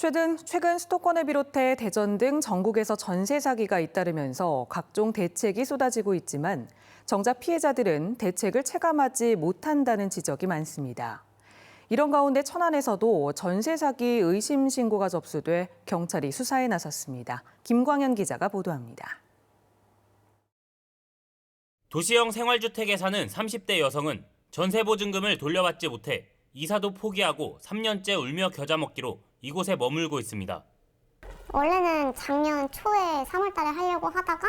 최근 수도권을 비롯해 대전 등 전국에서 전세 사기가 잇따르면서 각종 대책이 쏟아지고 있지만 정작 피해자들은 대책을 체감하지 못한다는 지적이 많습니다. 이런 가운데 천안에서도 전세 사기 의심 신고가 접수돼 경찰이 수사에 나섰습니다. 김광현 기자가 보도합니다. 도시형 생활주택에 사는 30대 여성은 전세 보증금을 돌려받지 못해 이사도 포기하고 3년째 울며 겨자 먹기로 이곳에 머물고 있습니다. 원래는 작년 초에 3월 달에 하려고 하다가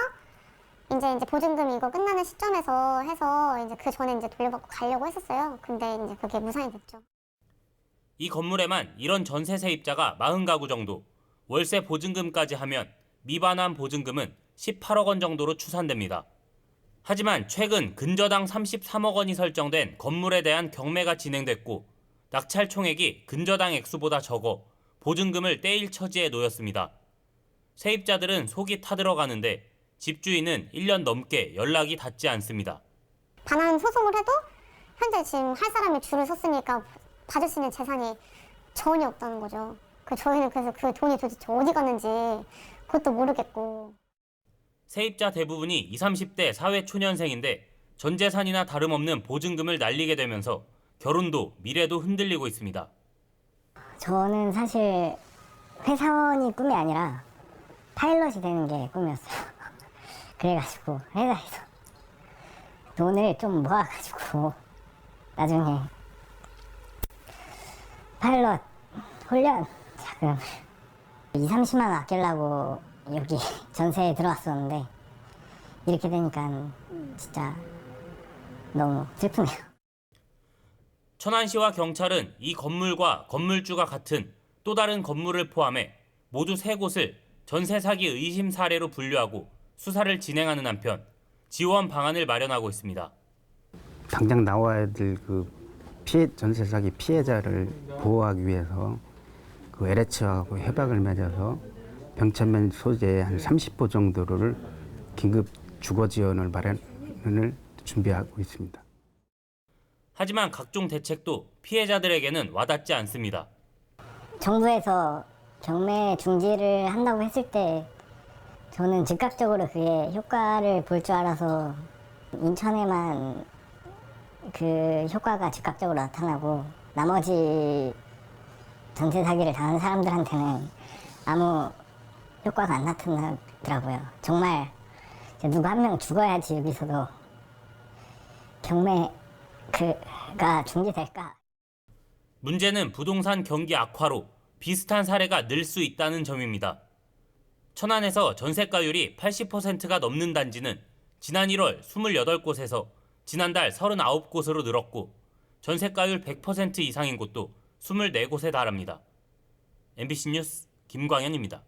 이제 보증금 이거 끝나는 시점에서 해서 이제 그 전에 이제 돌려받고 가려고 했었어요. 근데 이제 그게 무산이 됐죠. 이 건물에만 이런 전세 세입자가 40가구 정도, 월세 보증금까지 하면 미반환 보증금은 18억 원 정도로 추산됩니다. 하지만 최근 근저당 33억 원이 설정된 건물에 대한 경매가 진행됐고 낙찰 총액이 근저당 액수보다 적어 보증금을 떼일 처지에 놓였습니다. 세입자들은 속이 타들어가는데 집주인은 1년 넘게 연락이 닿지 않습니다. 반환 소송을 해도 현재 지금 할 사람이 줄을 섰으니까 받을 수 있는 재산이 전혀 없다는 거죠. 저희는 그래서 그 돈이 도대체 어디 갔는지 그것도 모르겠고. 세입자 대부분이 20, 30대 사회초년생인데 전 재산이나 다름없는 보증금을 날리게 되면서 결혼도 미래도 흔들리고 있습니다. 저는 사실 회사원이 꿈이 아니라 파일럿이 되는 게 꿈이었어요. 그래가지고 회사에서 돈을 좀 모아가지고 나중에 파일럿 훈련 자금 2, 30만 원 아끼려고 여기 전세에 들어왔었는데 이렇게 되니까 진짜 너무 슬프네요. 천안시와 경찰은 이 건물과 건물주가 같은 또 다른 건물을 포함해 모두 3곳을 전세 사기 의심 사례로 분류하고 수사를 진행하는 한편 지원 방안을 마련하고 있습니다. 당장 나와야 될 전세 사기 피해자를 보호하기 위해서 LH하고 협약을 맺어서 병천면 소재의 한 30호 정도를 긴급 주거 지원을 마련을 준비하고 있습니다. 하지만 각종 대책도 피해자들에게는 와닿지 않습니다. 정부에서 경매 중지를 한다고 했을 때 저는 즉각적으로 그게 효과를 볼 줄 알아서 인천에만 그 효과가 즉각적으로 나타나고 나머지 전세 사기를 당한 사람들한테는 아무 효과가 안 나타나더라고요. 정말 누가 한 명 죽어야지 여기서도 경매가 중지될까? 문제는 부동산 경기 악화로 비슷한 사례가 늘 수 있다는 점입니다. 천안에서 전세가율이 80%가 넘는 단지는 지난 1월 28곳에서 지난달 39곳으로 늘었고 전세가율 100% 이상인 곳도 24곳에 달합니다. MBC 뉴스 김광현입니다.